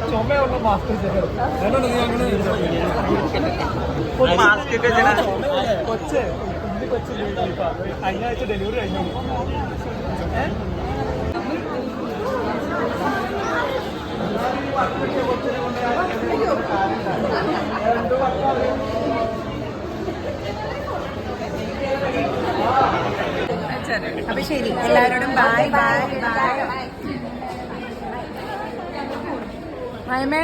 ചുമയുള്ള mask കൊച്ച് കൊച്ച് കഴിഞ്ഞ ആഴ്ച ഡെലിവറി കഴിഞ്ഞു. അപ്പൊ ശരി, എല്ലാവരോടും ബൈ ബൈ ബൈ. മയമേ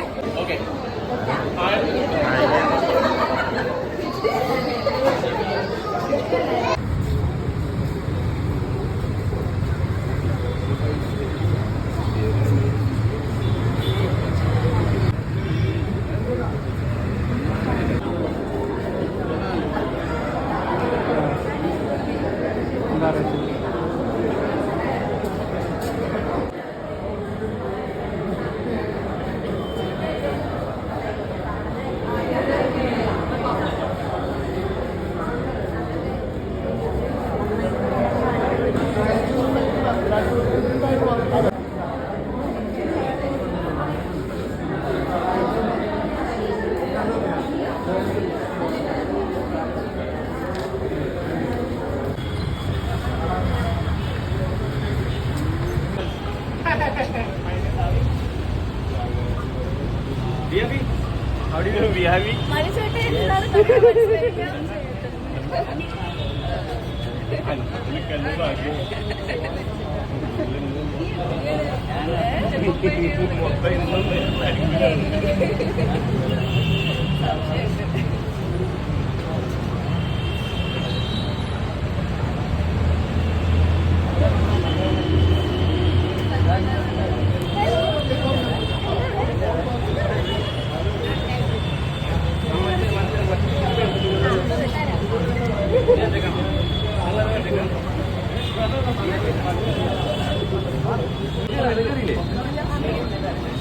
How do you know Vihavi?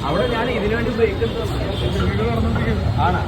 അവിടെ ഞാൻ ഇതിനു വേണ്ടി ബ്രേക്ക് ആണോ?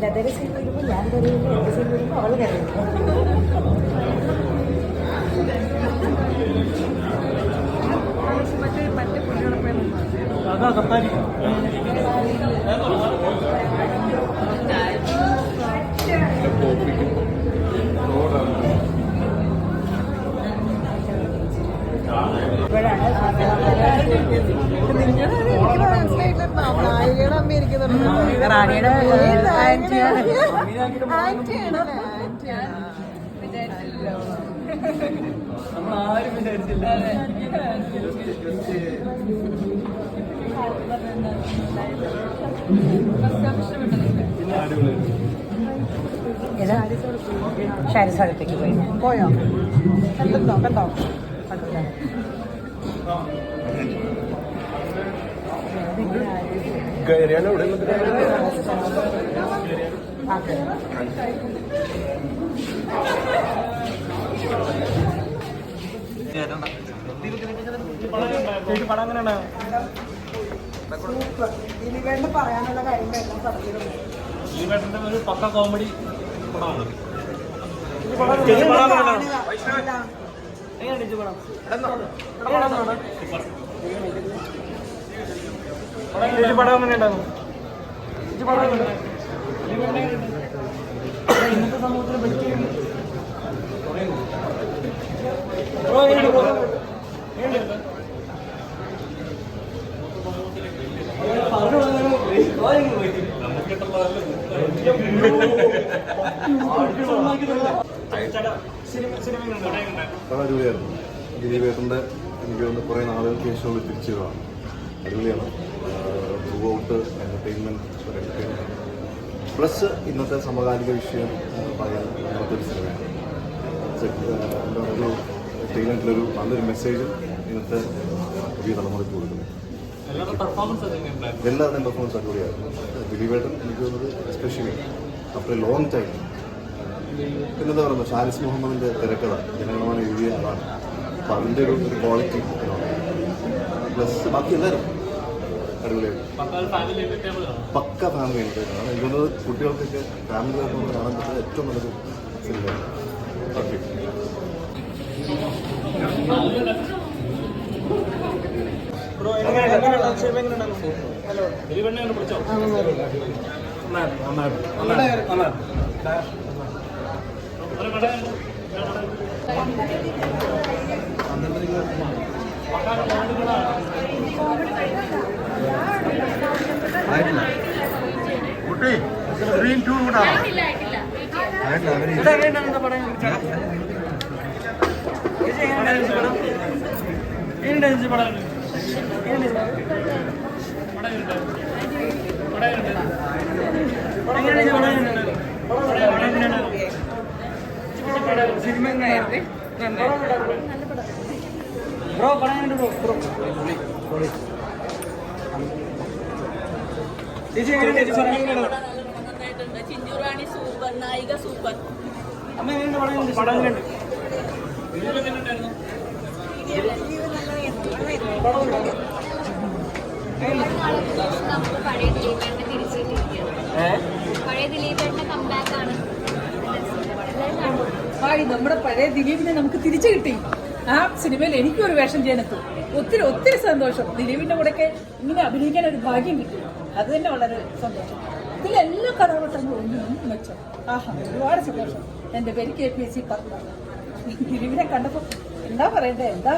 ലതയുടെ സിനിമ വരുമ്പോൾ ഞാൻ കരയുന്നു, എൻ്റെ സിനിമ വരുമ്പോൾ അവൾ കരയുന്നു. അതാ കത്താരി റാണിയുടെ നമ്മളാരും വിചാരിച്ചില്ല. ഷാരി സ്ഥലത്തേക്ക് പോയോ? കണ്ടോ കണ്ടോ ചേച്ചി പടം അങ്ങനെ ഉണ്ടാവും. പറയാനുള്ള കാര്യങ്ങളെല്ലാം പറഞ്ഞിരുന്നു. ഈ വേട്ടന്റെ ഒരു പക്ക കോമഡി പടമാണ്. ചേച്ചി പടം അങ്ങനെ ഉണ്ടാകും. ഇന്നത്തെ സമൂഹത്തിന് പറ്റിയ അടിപൊളിയായിരുന്നു. ദിലീപേട്ടൻ്റെ എനിക്ക് തോന്നുന്നു കുറേ നാളുകൾക്ക് ശേഷമുള്ള തിരിച്ചുകളാണ്. അടിപൊളിയാണ്. ത്രൂ ഔട്ട് എൻ്റർടൈൻമെൻറ്റ് പ്ലസ് ഇന്നത്തെ സമകാലിക വിഷയം പറയാൻ ഇന്നത്തെ ഒരു സിനിമയാണ്. എന്താ ഒരു ടൈലൻറ്റിലൊരു നല്ലൊരു മെസ്സേജും ഇന്നത്തെ പുതിയ തലമുറയ്ക്ക് കൊടുക്കുന്നത്. എല്ലാവരുടെയും പെർഫോമൻസ് അടിപൊളിയായിരുന്നു. ദിലീപേട്ടൻ എനിക്ക് തോന്നുന്നത് especially after A long time. പിന്നെന്താ പറയുന്നത്, ഷാരിസ് മുഹമ്മദിൻ്റെ തിരക്കഥ ജനഗണമന എഴുതിയ ആളാണ്. അപ്പോൾ അതിൻ്റെ ഒരു ക്വാളിറ്റി പ്ലസ് ബാക്കി എല്ലാവരും അടിപൊളിയായിട്ട് പക്ക ഫാമിലി എൻ്റർടൈനാണ്. എനിക്ക് തോന്നുന്നത് കുട്ടികൾക്കൊക്കെ ഫാമിലി ആയിട്ട് കാണാൻ പറ്റുന്ന ഏറ്റവും നല്ലൊരു സിനിമയാണ്. ഓക്കെ. കുട്ടി സ്ക്രീൻ 2 കൂടാ സിനിമ ബ്രോ പടം ബ്രോ ചിഞ്ചുറാണി സൂപ്പർ, നായിക സൂപ്പർ. പഴയ ദിലീപേട്ടന്റെ കംബാക്ക് ആണ്. നമ്മുടെ പഴയ ദിലീപിനെ നമുക്ക് തിരിച്ചു കിട്ടി. ആ സിനിമയിൽ എനിക്കൊരു വേഷം ചെയ്യാനെത്തു. ഒത്തിരി ഒത്തിരി സന്തോഷം. ദിലീപിന്റെ കൂടെയൊക്കെ ഇങ്ങനെ അഭിനയിക്കാൻ ഒരു ഭാഗ്യം കിട്ടി. അത് തന്നെ വളരെ സന്തോഷം. ഇതിലെല്ലാ കഥാപാത്രങ്ങളും ഒന്നും മെച്ചം. ആഹാ, ഒരുപാട് സന്തോഷം. എൻ്റെ പേര് KPSC പറഞ്ഞ ദിലീപിനെ കണ്ടപ്പോൾ എന്താ പറയണ്ടേ, എന്താ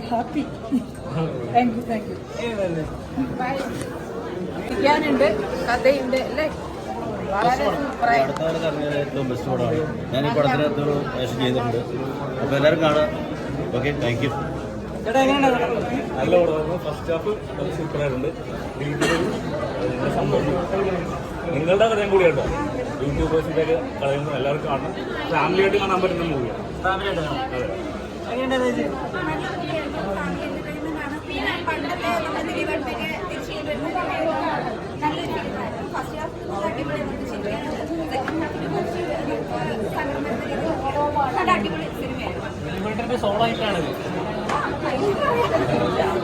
ഹാപ്പി. താങ്ക് യു ഇരിക്കാനുണ്ട്, കഥയുണ്ട് അല്ലേ. അടുത്തവരെ ഇറങ്ങിയത് ഏറ്റവും ബെസ്റ്റ് പടമാണ്. ഞാൻ ഈ പടത്തിനകത്തൊരു വേഷം ചെയ്തിട്ടുണ്ട്. അപ്പോൾ എല്ലാവരും കാണാം. Okay, thank you. നല്ല പടമായിരുന്നു. ഫസ്റ്റ് ഹാഫ് സൂപ്പറായിട്ടുണ്ട്. നിങ്ങളുടെ കഥയും കൂടി കേട്ടോ. യൂട്യൂബേഴ്സിൻ്റെ ഒക്കെ കളയുന്നു. എല്ലാവർക്കും കാണണം. ഫാമിലിയായിട്ട് കാണാൻ പറ്റുന്ന മൂവിയാണ്. നല്ലൊരു ഫസ്റ്റ് ഹാഫ് അടിപൊളിയായിട്ട് ദിലീപിന്റെ സോളോ ആയിട്ടാണ്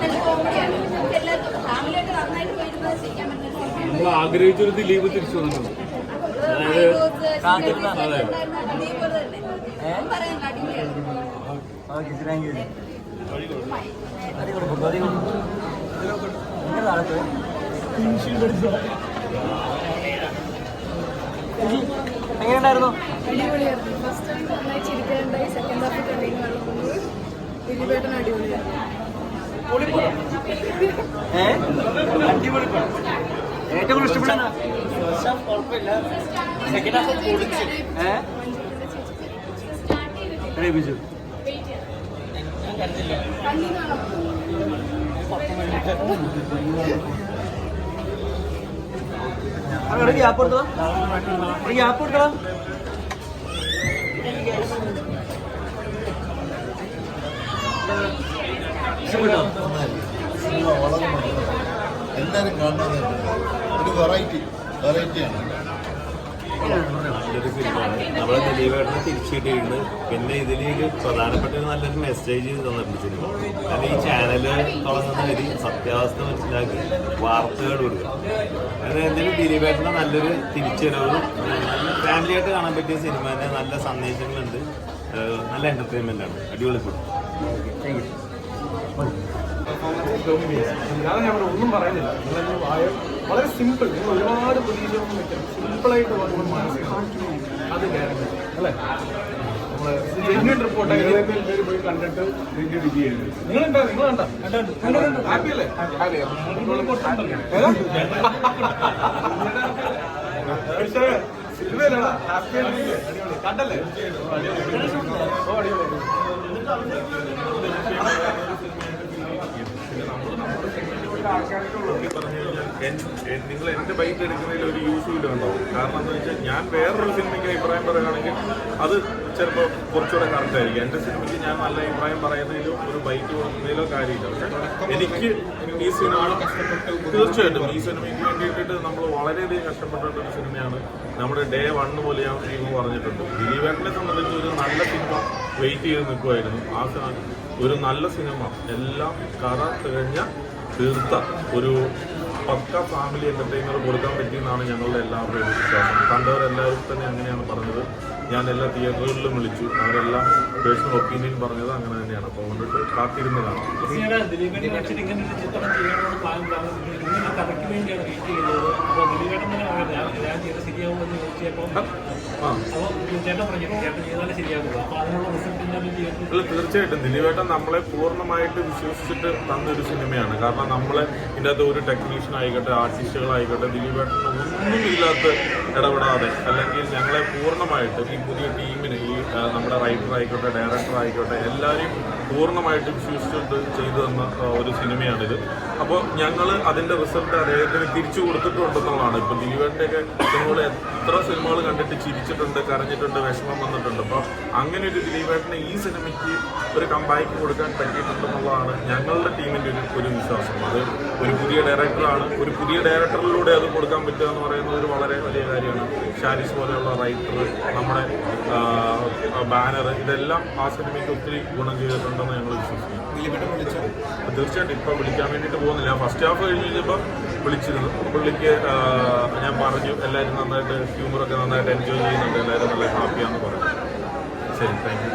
നല്ല കോമഡിയാണ്. നമുക്ക് എല്ലാവർക്കും ഫാമിലിയായിട്ട് നന്നായിട്ട് പോയിരുന്നത് ചെയ്യാൻ പറ്റുന്ന ഒരു സിനിമയാണ്. നമ്മൾ ആഗ്രഹിച്ചൊരു ദിലീപ് തിരിച്ചു വന്നിട്ടുണ്ട്. എങ്ങനെയുണ്ടായിരുന്നു? അടിപൊളിയായിരുന്നു. ഫസ്റ്റ് ടൈം നന്നായി ചിരിക്കാനുണ്ടായി. സെക്കൻഡ് ഹാഫ് കണ്ടിന്യൂ കാണുമ്പോൾ ദിലീപേട്ടൻ അടിപൊളിയായിരുന്നു. അടിപൊളി പടം. ഏറ്റവും കൂടുതൽ ഇഷ്ടപ്പെടുന്ന ഫസ്റ്റ് ഹാഫ് കുഴപ്പമില്ല, സെക്കൻഡ് ഹാഫ് പൊളിച്ച്. ബിജു ഗ്യാപ്പ് കൊടുത്തോ, ഗ്യാപ്പ് കൊടുക്കണം. എല്ലാവരും കാണുന്നത് ഒരു വെറൈറ്റിയാണ്. നല്ലൊരു ഫിലിമാണ്. നമ്മളെ ദിലീപേട്ടനെ തിരിച്ചിട്ടുണ്ട്. പിന്നെ ഇതിലേക്ക് പ്രധാനപ്പെട്ട നല്ലൊരു മെസ്സേജ് തന്നിട്ടുണ്ട് സിനിമ. കാരണം ഈ ചാനൽ തുടങ്ങുന്നവര് സത്യാവസ്ഥ മനസ്സിലാക്കി വാർത്തകൾ കൊടുക്കുക. അതായത് എന്തെങ്കിലും ദിലീപേട്ടൻ്റെ നല്ലൊരു തിരിച്ചുവരവ്, ഫാമിലിയായിട്ട് കാണാൻ പറ്റിയ സിനിമ തന്നെ. നല്ല സന്ദേശങ്ങളുണ്ട്, നല്ല എന്റർടൈൻമെന്റ് ആണ്. അടിപൊളി പടം. ഞാൻ ഒന്നും പറയുന്നില്ല. വളരെ സിമ്പിൾ, നിങ്ങൾ ഒരുപാട് പ്രതീക്ഷയൊന്നും വെക്കണം. സിമ്പിളായിട്ട് വരുമ്പോൾ മനസ്സിലാക്കും അത് ഗ്യാരണ്ടി അല്ലേ. നമ്മൾ ജെന്യൂൻ റിപ്പോർട്ടായി എല്ലാവരും പോയി കണ്ടിട്ട് റിവ്യൂ ചെയ്യുന്നത്. നിങ്ങളുണ്ടോ? നിങ്ങൾ കണ്ടോ? ഹാപ്പി അല്ലേ? സിനിമയിലാണ് ഹാപ്പി ആയിട്ടില്ലേ? അടിപൊളി കണ്ടല്ലേ? ഓ അടിപൊളി. നിങ്ങൾ എന്റെ ബൈക്ക് എടുക്കുന്നതിൽ ഒരു യൂസ് ഉണ്ടാവും. കാരണം എന്താ വെച്ചാൽ ഞാൻ വേറൊരു സിനിമയ്ക്ക് അഭിപ്രായം പറയുകയാണെങ്കിൽ അത് ചിലപ്പോൾ കുറച്ചുകൂടെ കറക്റ്റ് ആയിരിക്കും. എന്റെ സിനിമയ്ക്ക് ഞാൻ നല്ല അഭിപ്രായം പറയുന്നതിലോ ഒരു ബൈക്ക് കൊടുക്കുന്നതിലോ കാര്യമില്ല. പക്ഷെ എനിക്ക് ഈ സിനിമ തീർച്ചയായിട്ടും ഈ സിനിമയ്ക്ക് വേണ്ടിയിട്ട് നമ്മൾ വളരെയധികം കഷ്ടപ്പെട്ടിട്ട ഒരു സിനിമയാണ്. നമ്മുടെ ഡേ 1 പോലെ ഞാൻ സിനിമ പറഞ്ഞിട്ടുണ്ട്. ദിലീപേട്ടനെ സംബന്ധിച്ച് ഒരു നല്ല സിനിമ വെയിറ്റ് ചെയ്ത് നിൽക്കുമായിരുന്നു. ഒരു നല്ല സിനിമ എല്ലാം കഥ തീർത്ത ഒരു പക്ക ഫാമിലി എന്റർടൈനർ കൊടുക്കാൻ പറ്റിയെന്നാണ് ഞങ്ങളുടെ എല്ലാവരുടെയും വിശ്വാസം. കണ്ടവരെല്ലാവരും തന്നെ അങ്ങനെയാണ് പറഞ്ഞത്. ഞാൻ എല്ലാ തിയേറ്ററുകളിലും വിളിച്ചു, അവരെല്ലാം പേഴ്സണൽ ഒപ്പീനിയൻ പറഞ്ഞത് അങ്ങനെ തന്നെയാണ്. അപ്പോൾ കൊണ്ടിട്ട് കാത്തിരുന്നതാണ്. ദിലീപിനെ വെച്ചിട്ട് ഇങ്ങനെ ഒരു ചിത്രം ചെയ്യണമെന്ന് പ്ലാൻ ഇങ്ങനെ കഥയ്ക്ക് വേണ്ടിയാണ് വെയിറ്റ് ചെയ്തത്. അപ്പോൾ ദിലീപേട്ടൻ തന്നെ ഞാൻ ചെയ്ത് ശരിയാവുമെന്ന് ചോദിച്ചപ്പോൾ അപ്പോൾ ചേട്ടൻ പറഞ്ഞു ചേട്ടൻ ചെയ്താലേ ശരിയാകുള്ളൂ. അപ്പോൾ അതിനുള്ള റിസൾട്ട് തീർച്ചയായിട്ടും ദിലീപേട്ടൻ നമ്മളെ പൂർണ്ണമായിട്ട് വിശ്വസിച്ചിട്ട് തന്നൊരു സിനിമയാണ്. കാരണം നമ്മളെ ഇതിൻ്റെ അകത്ത് ഒരു ടെക്നീഷ്യൻ ആയിക്കോട്ടെ, ആർട്ടിസ്റ്റുകളായിക്കോട്ടെ, ദിലീപേട്ടൻ ഒന്നുമില്ലാത്ത ഇടപെടാതെ അല്ലെങ്കിൽ ഞങ്ങളെ പൂർണ്ണമായിട്ട് ഈ പുതിയ ടീമിന് ഈ നമ്മുടെ റൈറ്റർ ആയിക്കോട്ടെ, ഡയറക്ടർ ആയിക്കോട്ടെ, എല്ലാവരെയും പൂർണ്ണമായിട്ട് വിശ്വസിച്ചിട്ട് ചെയ്തു തന്ന ഒരു സിനിമയാണിത്. അപ്പോൾ ഞങ്ങൾ അതിൻ്റെ റിസൾട്ട് അദ്ദേഹത്തിന് തിരിച്ചു കൊടുത്തിട്ടുണ്ടെന്നുള്ളതാണ്. ഇപ്പോൾ ദിലീപേട്ടൻ്റെയൊക്കെ സിനിമകൾ എത്ര സിനിമകൾ കണ്ടിട്ട് ചിരിച്ചിട്ടുണ്ട്, കരഞ്ഞിട്ടുണ്ട്, വിഷമം വന്നിട്ടുണ്ട്. അപ്പോൾ അങ്ങനെ ഒരു ദിലീപേട്ടനെ ഈ സിനിമയ്ക്ക് ഒരു കമ്പാക്ക് കൊടുക്കാൻ പറ്റിയിട്ടുണ്ടെന്നുള്ളതാണ് ഞങ്ങളുടെ ടീമിൻ്റെ ഒരു വിശ്വാസം. അത് ഒരു പുതിയ ഡയറക്ടറാണ്. ഒരു പുതിയ ഡയറക്ടറിലൂടെ അത് കൊടുക്കാൻ പറ്റുക എന്ന് പറയുന്നത് ഒരു വളരെ വലിയ കാര്യമാണ്. ഷാരിസ് പോലെയുള്ള റൈറ്റർ, നമ്മുടെ ബാനർ, ഇതെല്ലാം ആ സിനിമയ്ക്ക് ഒത്തിരി ഗുണം ചെയ്തിട്ടുണ്ടെന്ന് ഞങ്ങൾ വിശ്വസിക്കുന്നു. തീർച്ചയായിട്ടും ഇപ്പോൾ വിളിക്കാൻ വേണ്ടിയിട്ട് പോകുന്നില്ല. ഫസ്റ്റ് ഹാഫ് കഴിഞ്ഞ് കഴിഞ്ഞപ്പോൾ വിളിച്ചിരുന്നു. പുള്ളിക്ക് ഞാൻ പറഞ്ഞു എല്ലാവരും നന്നായിട്ട് ഹ്യൂമറൊക്കെ നന്നായിട്ട് എൻജോയ് ചെയ്യുന്നുണ്ട്, എല്ലാവരും നല്ല ഹാപ്പിയാണെന്ന് പറഞ്ഞു. ശരി, താങ്ക് യു.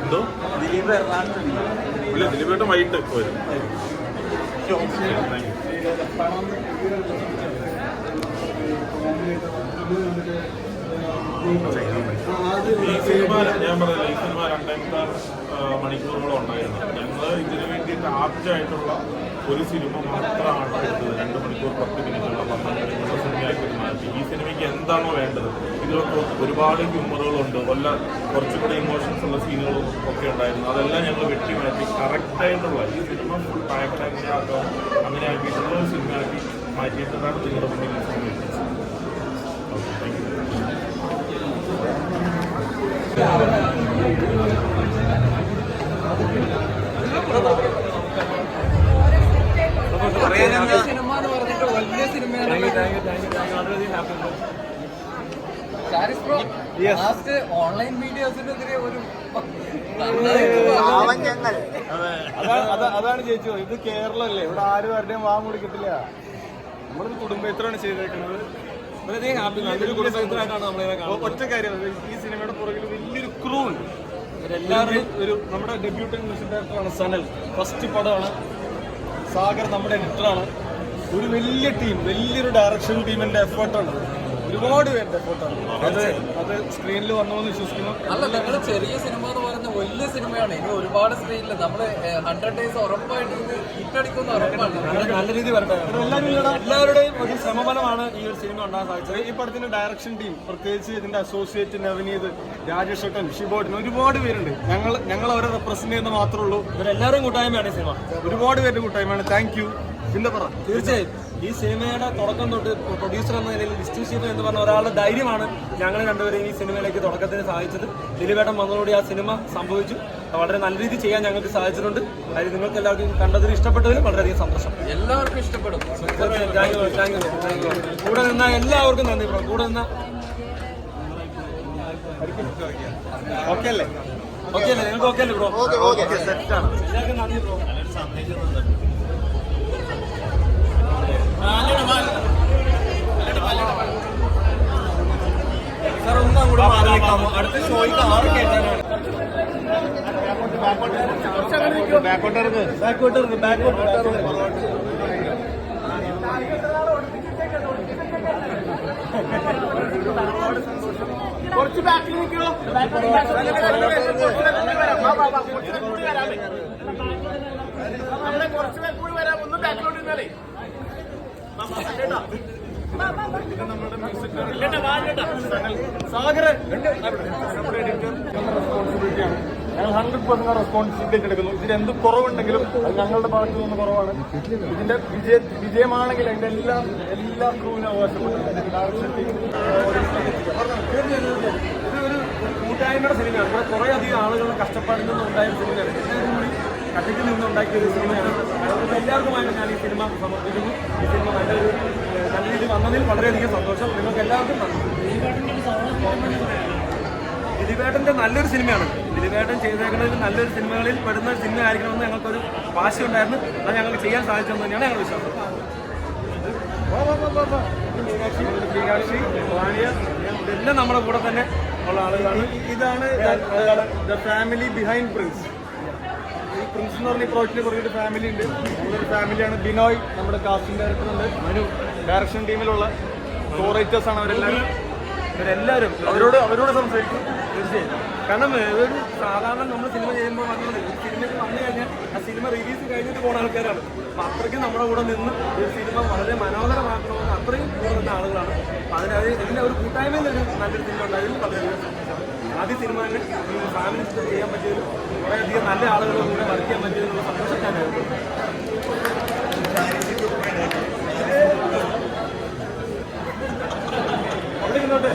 എന്തോ ഇല്ല, ദിലീപേട്ടൻ വൈകിട്ട് വരും. Thank you. ഈ സിനിമ ഞാൻ പറഞ്ഞില്ല, ഈ സിനിമ 2.5 മണിക്കൂറുകളും ഉണ്ടായിരുന്നു. ഞങ്ങൾ ഇതിനു വേണ്ടിയിട്ട് ആപ്റ്റായിട്ടുള്ള ഒരു സിനിമ മാത്രമാണ് എടുത്തത്. 2 മണിക്കൂർ 10 മിനിറ്റുള്ള 12 മിനിറ്റുള്ള സിനിമയാക്കി മാറ്റി. ഈ സിനിമയ്ക്ക് എന്താണോ വേണ്ടത്, ഇതിലൊക്കെ ഒരുപാട് ഹ്യൂമറുകളുണ്ട്, കുറച്ചും കൂടി ഇമോഷൻസ് ഉള്ള സീനുകളും ഒക്കെ ഉണ്ടായിരുന്നു. അതെല്ലാം ഞങ്ങൾ വെട്ടി മാറ്റി കറക്റ്റായിട്ടുള്ള ഈ സിനിമ ഫുൾ പാക്കഡ് അങ്ങനെ ആക്കാം, അങ്ങനെ ആക്കിയിട്ടുള്ള ഒരു സിനിമയാക്കി മാറ്റിയിട്ടാണ് നിങ്ങളുടെ മുന്നിൽ ഈ സിനിമ എത്തിച്ചത്. Okay, thank you. സിനിമ എന്ന് പറഞ്ഞിട്ട് വലിയ സിനിമയാണ്. ഓൺലൈൻ വീഡിയോസിനെതിരെ ഒരു അതാണ് ചേച്ചി, ഇത് കേരളമല്ലേ, ഇവിടെ ആരും ആരുടെയും വാ മൂടി കിട്ടില്ല. നമ്മളിത് കുടുംബത്തിലാണ് ചെയ്തേക്കുന്നത്. നല്ലൊരു കുടുംബത്തിലായിട്ടാണ് നമ്മളിങ്ങനെ കാണുന്നത്. ഒറ്റ കാര്യം, ഈ സിനിമയുടെ പുറകിൽ വലിയൊരു ക്രൂ ഉണ്ട്. എല്ലാവരുടെയും ഒരു നമ്മുടെ ഡെബ്യൂട്ടൻ മ്യൂസിക് ഡയറക്ടറാണ് സനൽ, ഫസ്റ്റ് പടമാണ്. സാഗർ നമ്മുടെ എഡിറ്ററാണ്. ഒരു വലിയ ടീം, വലിയൊരു ഡയറക്ഷൻ ടീമിന്റെ എഫേർട്ടാണ്, ഒരുപാട് പേരുടെ എഫേർട്ടാണ്. അത് സ്ക്രീനിൽ വന്നോന്ന് വിശ്വസിക്കുന്നു. അല്ല, നിങ്ങൾ ചെറിയ സിനിമ എന്ന് പറയുന്നത് വലിയ സിനിമയാണ്. ഇനി ഒരുപാട് സ്ക്രീനിൽ നമ്മൾ 100 days ഉറപ്പായിട്ട് ഇത് ഹിറ്റടിക്കുന്ന ഉറപ്പാണ്. നല്ല രീതി വരട്ടെ. എല്ലാവരുടെയും ഒരു ശ്രമഫലമാണ് ഈ ഒരു സിനിമ ഉണ്ടാകാൻ സാധിച്ചത്. ഈ പടത്തിന്റെ ഡയറക്ഷൻ ടീം, പ്രത്യേകിച്ച് ഇതിന്റെ അസോസിയേറ്റ് നവനീത്, രാജേഷ് ഏട്ടൻ, ഷിബോട്ടൻ, ഒരുപാട് പേരുണ്ട്. ഞങ്ങൾ അവരെ റെപ്രസെന്റ് ചെയ്യുന്ന മാത്രമേ ഉള്ളൂ. ഇവരെല്ലാവരും കൂട്ടായ്മയാണ് ഈ സിനിമ, ഒരുപാട് പേരുടെ കൂട്ടായ്മയാണ്. Thank you. പിന്നെ പറ. തീർച്ചയായും ഈ സിനിമയുടെ തുടക്കം തൊട്ട് പ്രൊഡ്യൂസർ എന്ന നിലയിൽ ലിസ്റ്റീഷീഫ് എന്ന് പറഞ്ഞ ഒരാളുടെ ധൈര്യമാണ് ഞങ്ങൾ രണ്ടുപേരെയും ഈ സിനിമയിലേക്ക് തുടക്കത്തിന് സാധിച്ചത്. ദിലീപേട്ടൻ വന്നതോടെ ആ സിനിമ സംഭവിച്ചു. വളരെ നല്ല രീതിയിൽ ചെയ്യാൻ ഞങ്ങൾക്ക് സാധിച്ചിട്ടുണ്ട്. അതിൽ നിങ്ങൾക്ക് എല്ലാവർക്കും കണ്ടതിന് ഇഷ്ടപ്പെട്ടതിലും വളരെയധികം സന്തോഷം. എല്ലാവർക്കും ഇഷ്ടപ്പെടും. കൂടെ നിന്ന എല്ലാവർക്കും നന്ദി ബ്രോ. കൂടെ നിന്ന ഓക്കെ അല്ലേ? ഓക്കെ അല്ലേ? നിങ്ങൾക്ക് ഓക്കെ അല്ലേ ബ്രോ? സെറ്റാണ്. എല്ലാവർക്കും നന്ദി ബ്രോ. സാർ ഒന്നും കൂടെ മാറി നിൽക്കാമോ? അടുത്ത ഷോയ്ക്ക് 6 കേട്ടാനാണ്. കുറച്ച് ബാക്കിൽ നിൽക്കണോ? കുറച്ച് കൂടി വരാം. ഒന്ന് ബാക്കിലോട്ട് നിന്നാലേ സാഗര് നമ്മുടെ എഡിറ്റർ റെസ്പോൺസിബിലിറ്റിയാണ്. ഞങ്ങൾ 100% റെസ്പോൺസിബിലിറ്റി എടുക്കുന്നു. ഇതിന് എന്ത് കുറവുണ്ടെങ്കിലും അത് ഞങ്ങളുടെ ഭാഗത്ത് നിന്ന് കുറവാണ്. ഇതിന്റെ വിജയമാണെങ്കിൽ അതിന്റെ എല്ലാ ക്രൂവിനും അവകാശപ്പെട്ടു. ഇതൊരു കൂട്ടായ്മയുടെ സിനിമയാണ്. ഇവിടെ കുറേ അധികം ആളുകളുടെ കഷ്ടപ്പാടിൽ നിന്നും ഉണ്ടായ സിനിമയാണ്. എല്ലാവരും കൂടി കട്ടയ്ക്ക് നിന്നുണ്ടാക്കിയ ഒരു സിനിമയാണ്. അതുകൊണ്ട് എല്ലാവർക്കുമായിട്ട് ഞാൻ ഈ സിനിമ സമർപ്പിക്കുന്നു. ഈ സിനിമ നല്ല രീതിയിൽ വന്നതിൽ വളരെയധികം സന്തോഷം. നിങ്ങൾക്ക് എല്ലാവർക്കും നന്ദി. ദിലീപേട്ടൻ്റെ നല്ലൊരു സിനിമയാണ്. ദിലീപേട്ടൻ ചെയ്തേക്കുന്നതിൽ നല്ലൊരു സിനിമകളിൽ പെടുന്ന സിനിമ ആയിരിക്കണമെന്ന് ഞങ്ങൾക്കൊരു വാശിയുണ്ടായിരുന്നു. അത് ഞങ്ങൾക്ക് ചെയ്യാൻ സാധിച്ചെന്ന് തന്നെയാണ് ഞങ്ങൾ വിശ്വാസം. മീനാക്ഷി, വാണിയ ഇതെല്ലാം നമ്മുടെ കൂടെ തന്നെ ഉള്ള ആളുകളാണ്. ഇതാണ് ദ ഫാമിലി ബിഹൈൻഡ് പ്രിൻസ്. ഈ പ്രിൻസ് എന്ന് പറഞ്ഞ ഈ പ്രോജക്റ്റിന് കുറച്ചൊരു ഫാമിലി ഉണ്ട്. നമ്മളൊരു ഫാമിലിയാണ്. ബിനോയ് നമ്മുടെ കാസ്റ്റിംഗ് ഡയറക്ടറുണ്ട്. മനു ഡയറക്ഷൻ ടീമിലുള്ള കോ റൈറ്റേഴ്സാണ് ഇവരെല്ലാവരും. അവരോട് സംസാരിക്കും തീർച്ചയായും. കാരണം ഒരു സാധാരണ നമ്മൾ സിനിമ ചെയ്യുമ്പോൾ വന്നത് സിനിമയ്ക്ക് വന്നു കഴിഞ്ഞാൽ ആ സിനിമ റിലീസ് കഴിഞ്ഞിട്ട് പോകുന്ന ആൾക്കാരാണ്. അപ്പം അത്രയ്ക്കും നമ്മുടെ കൂടെ നിന്ന് ഒരു സിനിമ വളരെ മനോഹരമാക്കണമെന്ന് അത്രയും കൂടെ നിന്ന ആളുകളാണ്. അപ്പം എല്ലാ ഒരു കൂട്ടായ്മയിൽ ഒരു നല്ലൊരു സിനിമ ഉണ്ടായതിൽ വളരെയധികം ആദ്യ സിനിമ തന്നെ ഫാമിലി ചെയ്യാൻ പറ്റിയതിൽ കുറേയധികം നല്ല ആളുകളുടെ കൂടെ വർക്ക് ചെയ്യാൻ പറ്റിയതിലുള്ള സന്തോഷം ഞാനായിരുന്നു. അവിടെ ഇരുന്നോട്ടെ.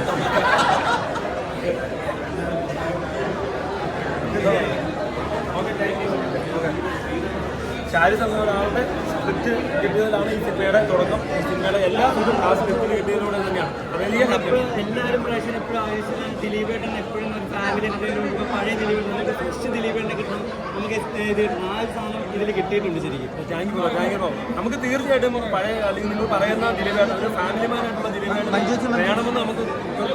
ഷാരി എന്ന ഒരാളുടെ സ്ക്രിപ്റ്റ് കിട്ടിയതിലാണ് ഈ സിനിമയുടെ തുടക്കം. ഈ സിനിമയുടെ എല്ലാ ഇതും ആ സ്ക്രിപ്റ്റിൽ കിട്ടിയതിലൂടെ തന്നെയാണ്. വലിയ എല്ലാവരും പ്രാവശ്യം എപ്പോഴും ആവശ്യം ദിലീപേട്ടൻ എപ്പോഴും ഒരു ഫാമിലി എന്തെങ്കിലും പഴയ ദിലീപേട്ടൻ ഫ്രഷ് ദിലീപേട്ടനെ കിട്ടും. നമുക്ക് ആ സാധനം ഇതിൽ കിട്ടിയിട്ടുണ്ട് ശരിക്കും. Thank you bro. നമുക്ക് തീർച്ചയായിട്ടും പഴയ അല്ലെങ്കിൽ നിങ്ങൾ പറയുന്ന ദിലീപേട്ടൻ ഒരു ഫാമിലിമാനായിട്ടുള്ള ദിലീപേട്ടൻ വേണമെന്ന് നമുക്ക്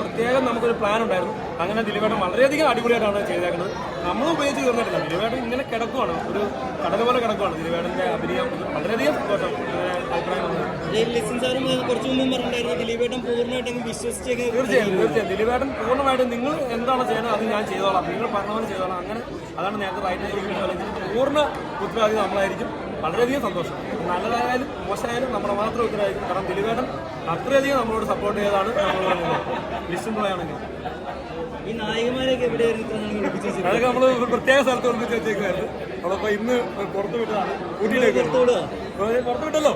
പ്രത്യേകം നമുക്കൊരു പ്ലാൻ ഉണ്ടായിരുന്നു. അങ്ങനെ ദിലീപേട്ടൻ വളരെയധികം അടിപൊളിയായിട്ടാണ് ചെയ്തേക്കുന്നത്. നമ്മൾ ഉപയോഗിച്ച് തീർന്നിട്ടില്ല. ദിലീപേട്ടൻ ഇങ്ങനെ കിടക്കുവാണ്, ഒരു കടൽ പോലെ കിടക്കുവാണ്. ദിലീപേട്ടൻ്റെ അഭിനയം വളരെയധികം സന്തോഷം. അഭിപ്രായം വന്നത് കുറച്ച് മുമ്പ് പറഞ്ഞിട്ടുണ്ടായിരുന്നു ദിലീപേട്ടൻ പൂർണ്ണമായിട്ടും വിശ്വസിച്ചേക്ക്. തീർച്ചയായും ദിലീപേട്ടൻ പൂർണ്ണമായിട്ടും നിങ്ങൾ എന്താണ് ചെയ്യുന്നത് അത് ഞാൻ ചെയ്തോളാം, നിങ്ങൾ പറഞ്ഞ പോലെ ചെയ്തോളാം. അങ്ങനെ അതാണ് ഞങ്ങൾക്ക് റൈറ്റായിരിക്കും. പൂർണ്ണ ഉത്തരവാദിത്വം നമ്മളായിരിക്കും. വളരെയധികം സന്തോഷം. നല്ലതായാലും മോശമായാലും നമ്മുടെ മാത്രം ഉത്തരവാദിക്കും. കാരണം ദിലീപേട്ടൻ അത്രയധികം നമ്മളോട് സപ്പോർട്ട് ചെയ്തതാണ്. ലിസ്റ്റും പോയാണെങ്കിൽ ഈ നായികമാരൊക്കെ എവിടെയായിരുന്നു? അതൊക്കെ നമ്മൾ ഒരു പ്രത്യേക സ്ഥലത്ത് ഒളിപ്പിച്ച് വെച്ചേക്കുമായിരുന്നു. നമ്മളപ്പോൾ ഇന്ന് പുറത്ത് വിട്ടതാണ്. പുറത്ത് വിട്ടല്ലോ.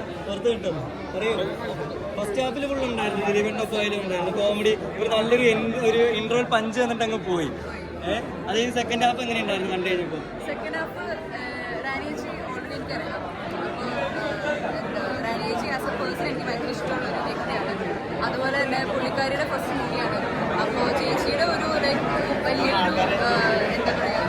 ഫസ്റ്റ് ഹാഫിൽ ഫുൾ ഉണ്ടായിരുന്നു. ദിലീപേട്ടൻ്റെ ഒപ്പം ഉണ്ടായിരുന്നു കോമഡി. ഒരു നല്ലൊരു ഇന്റർവൽ പഞ്ച് തന്നിട്ട് അങ്ങ് പോയി. അതായത് സെക്കൻഡ് ഹാഫ് എങ്ങനെ ഉണ്ടായിരുന്നു കണ്ടു കഴിഞ്ഞപ്പോൾ? സെക്കൻഡ് ഹാഫ് റാണിയേച്ചി ഓൾറെഡി എനിക്കറിയാം. റാണിയേച്ചി ആസ് എ പേഴ്സൺ എനിക്ക് ഭയങ്കര ഇഷ്ടമുള്ള ഒരു വ്യക്തിയാണ്. അതുപോലെ തന്നെ പുള്ളിക്കാരിയുടെ ഫസ്റ്റ് മൂവിയാണ്. അപ്പോൾ ചേച്ചിയുടെ ഒരു വലിയൊരു എന്താ പറയുക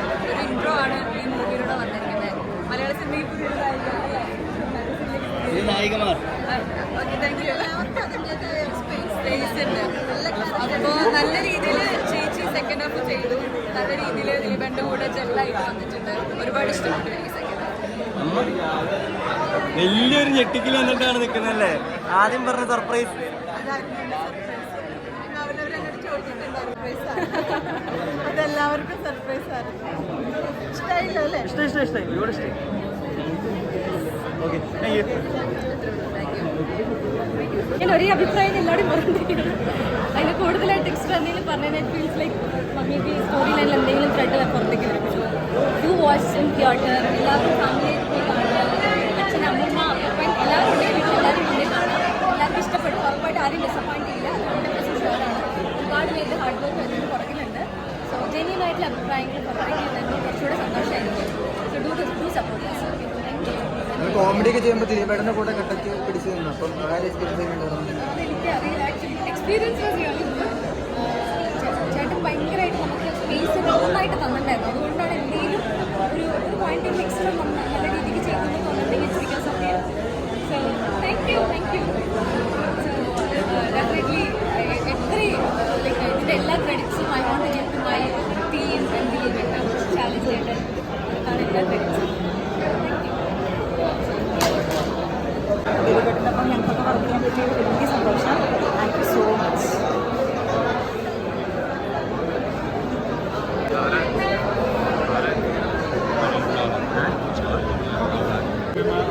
നന്നായിട്ട് വന്നിട്ടുണ്ട്. ഒരുപാട് ഇഷ്ടപ്പെട്ടു എനിക്ക് സെക്കൻഡ് ഹാഫ്. വലിയൊരു ഞെട്ടിക്കൽ വന്നിട്ടാണ് നിൽക്കുന്നല്ലേ? ആദ്യം പറഞ്ഞ സർപ്രൈസ് അതെല്ലാവർക്കും സർപ്രൈസ് ആയിരുന്നു. ഇഷ്ടമായില്ലോ അല്ലേ? ഇഷ്ടമായി ഒരുപാട് ഇഷ്ടമായി. Okay, thank you. ഞാൻ ഒരേ അഭിപ്രായം എല്ലാവരും പറഞ്ഞിരിക്കുന്നത്. അതിന് കൂടുതലായിട്ട് എക്സ്ട്രാ എന്തെങ്കിലും പറഞ്ഞാൽ ഫീൽസ് ലൈക്ക് മമ്മിക്ക് സ്റ്റോറി ലൈനിൽ എന്തെങ്കിലും ത്രെഡ് പുറത്തേക്ക് വരും. ടു വാച്ച് ഇൻ തിയേറ്റർ, എല്ലാവരും ഫാമിലിയായിട്ട് പോയി കാണുക. അച്ഛൻ, അമ്മൂമ്മ, അപ്പൻ എല്ലാവരും ഉണ്ടെങ്കിൽ വീട്ടിൽ എല്ലാവരും മുന്നേ കാണാം. എല്ലാവർക്കും ഇഷ്ടപ്പെട്ടു. ഉറപ്പായിട്ട് ആരും ഡിസപ്പോയിന്റ് ചെയ്യില്ല. 100% ഷുവറാണ്. ഒരുപാട് പേര് ഹാർഡ് വർക്ക് അതിന് പുറകിലുണ്ട്. സോ ജെന്യൂൻ ആയിട്ടുള്ള അഭിപ്രായങ്ങൾ പുറത്തേക്ക് വരുന്നത് കുറച്ചുകൂടെ സന്തോഷമായിരിക്കും. So do support. കോമഡി ഒക്കെ ചെയ്യുമ്പോൾ ദിലീപേട്ടൻ്റെ കൂടെ കട്ടക്ക് പിടിച്ചു നിന്നു. അപ്പം അതെനിക്ക് അറിയില്ല. Actually experience was really good. ചേട്ടൻ ഭയങ്കരമായിട്ട് നമുക്ക് സ്പേസ് നന്നായിട്ട് തന്നിട്ടുണ്ടായിരുന്നു. അതുകൊണ്ടാണ് എന്തെങ്കിലും ഒരു പോയിന്റിൽ എക്സ്ട്രാ നല്ല രീതിക്ക് ചെയ്യുന്നത് തോന്നുന്നുണ്ടെങ്കിൽ because of him. So thank you. So definitely ഇതിൻ്റെ എല്ലാ ക്രെഡിറ്റ്സും I want to give to my team and ദിലീപേട്ടൻ, ചാലഞ്ച് ചേട്ടൻ. അതാണ് എല്ലാ ക്രെഡിറ്റ്സും. ദിലീപേട്ടനൊപ്പം ഞങ്ങൾക്കൊക്കെ വർക്ക് ചെയ്യാൻ പറ്റിയത് വലിയ സന്തോഷം. Thank you so much.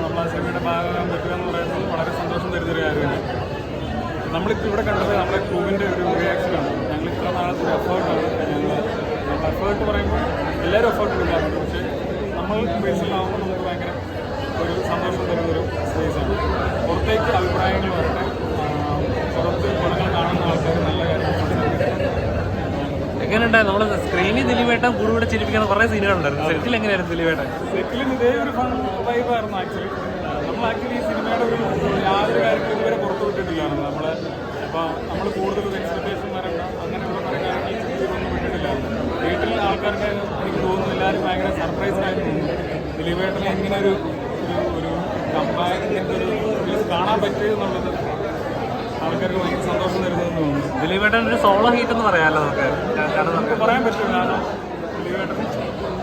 നമ്മളെ സിനിമയുടെ ഭാഗമാകാൻ പറ്റുക എന്ന് പറയുന്നത് വളരെ സന്തോഷം തരുന്നൊരു കാര്യമാണ്. നമ്മളിപ്പോൾ ഇവിടെ കണ്ടത് നമ്മുടെ ക്രൂവിൻ്റെ ഒരു റിയാക്ഷനാണ്. ഞങ്ങൾ ഇത്ര നാളത്തെ ഒരു എഫേർട്ടാണ്. നമ്മൾ എഫേർട്ട് പറയുമ്പോൾ എല്ലാവരും എഫേർട്ട് എടുക്കാറുണ്ട്. പക്ഷേ നമ്മൾ ബേസിലാവുമ്പോൾ നമുക്ക് ഭയങ്കര ഒരു സന്തോഷം തരുന്നൊരു സ്പേസാണ്. പുറത്തേക്ക് അഭിപ്രായങ്ങൾ വരട്ടെ. പുറത്ത് പടങ്ങൾ കാണുന്ന ആൾക്കാർ നല്ല എങ്ങനെയുണ്ടായിരുന്നു? നമ്മൾ സ്ക്രീനിൽ ദിലീപേട്ടൻ കൂടുതൽ ചിരിപ്പിക്കുന്ന കുറേ സീനുകളുണ്ടായിരുന്നു. സെറ്റിൽ എങ്ങനെയായിരുന്നു ദിലീപേട്ടൻ? സെറ്റിലും ഇതേ ഒരു ഫൺ വൈബായിരുന്നു. ആക്ച്വലി ഈ സിനിമയുടെ ഒരു യാതൊരു കാര്യത്തിലും ഇതുവരെ പുറത്തു വിട്ടിട്ടില്ലായിരുന്നു. നമ്മൾ കൂടുതൽ എക്സ്പെക്ടേഷൻ വരണ്ട അങ്ങനെയുള്ള കുറേ കാര്യങ്ങൾ ഇതൊന്നും വിട്ടിട്ടില്ലായിരുന്നു. വീട്ടിൽ ആൾക്കാർക്ക് എനിക്ക് തോന്നുന്നു എല്ലാവരും ഭയങ്കര സർപ്രൈസ്ഡായിരുന്നു. ദിലീപേട്ടനെ ഇങ്ങനെ ഒരു ഇങ്ങനത്തെ ഒരു കാണാൻ പറ്റിയെന്നുള്ളത് ആൾക്കാർക്ക് ഭയങ്കര സന്തോഷം തരുന്നതെന്ന് തോന്നുന്നു. ദിലീപേട്ടൻ ഒരു സോളോ ഹീറ്റ് എന്ന് പറയാമല്ലോ നമുക്ക് പറയാൻ പറ്റും. കാരണം ദിലീപേട്ടൻ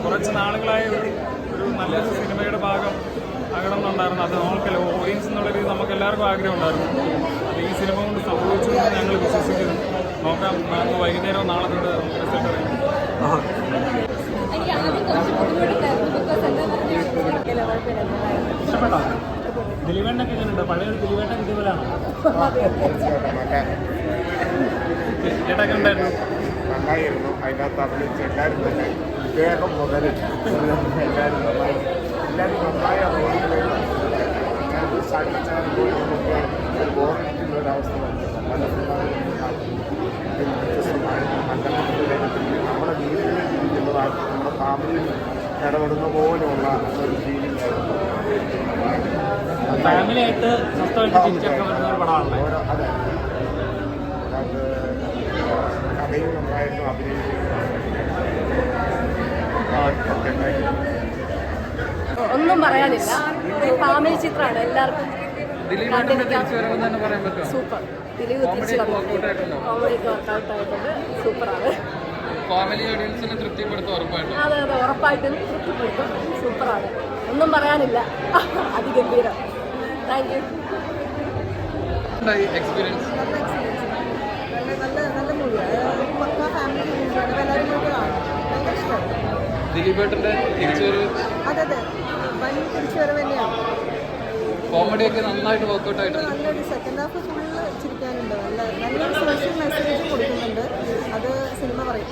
കുറച്ച് നാളുകളായി ഒരു നല്ലൊരു സിനിമയുടെ ഭാഗം ആകണമെന്നുണ്ടായിരുന്നു. അത് നമുക്കല്ല ഓഡിയൻസ് എന്നുള്ള രീതി നമുക്ക് എല്ലാവർക്കും ആഗ്രഹം ഉണ്ടായിരുന്നു. അത് ഈ സിനിമ കൊണ്ട് സംഭവിച്ചു എന്ന് ഞങ്ങൾ വിശ്വസിക്കുന്നു. നോക്കാം, നമുക്ക് വൈകുന്നേരം നാളെ തൊട്ട് നമുക്ക് റിസൾട്ട് അറിയാം. എനിക്ക് ആദ്യം കുറച്ച് ബുദ്ധിമുട്ടുണ്ടായിരുന്നു. ബിക്കോസ് എന്താ പറഞ്ഞാൽ ഇഷ്ടപ്പെട്ടോ? ദിലീപേട്ടനൊക്കെ എങ്ങനെയുണ്ട്? പഴയൊരു ദിലീപേട്ടൻ ഇതുപോലെയാണോ? ചേട്ടൊക്കെ ഉണ്ടായിരുന്നു? നന്നായിരുന്നു. അതിനകത്ത് അഭിനയിച്ച എല്ലാവരും തന്നെ ഇദ്ദേഹം മുതൽ എല്ലാവരും നന്നായ ഒരു ബോറടിക്കുന്ന ഒരവസ്ഥ പല നമ്മുടെ വീട്ടിൽ ജീവിക്കുന്നതാണ്. നമ്മുടെ ഫാമിലിയിൽ ഇടപെടുന്ന പോലെയുള്ള ഒരു ഫീലിംഗ് ഫാമിലിയായിട്ട് സ്വസ്ഥമായിട്ട് ചിരിച്ചൊക്കെ വരുന്ന ഒരു പടമാണല്ലേ? അതെ, അത് കഥയും നന്നായിരുന്നു. ഒന്നും പറയാനില്ല. ഫാമിലി ചിത്രമാണ്. എല്ലാവർക്കും സൂപ്പർ. ദിലീപ് തിരിച്ചു കോമഡിയൊക്കെ വർക്കൗട്ട് ആയിട്ടുണ്ട്. സൂപ്പറാണ്. ഫാമിലി ഓഡിയൻസിനെ തൃപ്തിപ്പെടുത്തും ഉറപ്പായിട്ടും. അതെ, ഉറപ്പായിട്ടും തൃപ്തിപ്പെടുത്തും. സൂപ്പറാണ്. ഒന്നും പറയാനില്ല. അതിഗംഭീരം. Thank you. എക്സ്പീരിയൻസ് നല്ല മൂവിയാണ്. പക്കാ ഫാമിലി മൂവിയാണ്. എല്ലാവരും കൂടി കാണും. ഭയങ്കര ഇഷ്ടമാണ്. ദിലീപേട്ടൻ്റെ തിരിച്ചുവരവ്. അതെ, വൻ തിരിച്ചുവരവ് തന്നെയാണ്. കോമഡിയൊക്കെ നന്നായിട്ട് വർക്കൗട്ട് ആയിട്ടുണ്ട്. നല്ലൊരു സെക്കൻഡ് ഹാഫ് ഫുള്ള് ചിരിക്കാനുണ്ട്. നല്ലൊരു സോഷ്യൽ മെസ്സേജ് കൊടുക്കുന്നുണ്ട്. അത് സിനിമ പറയും.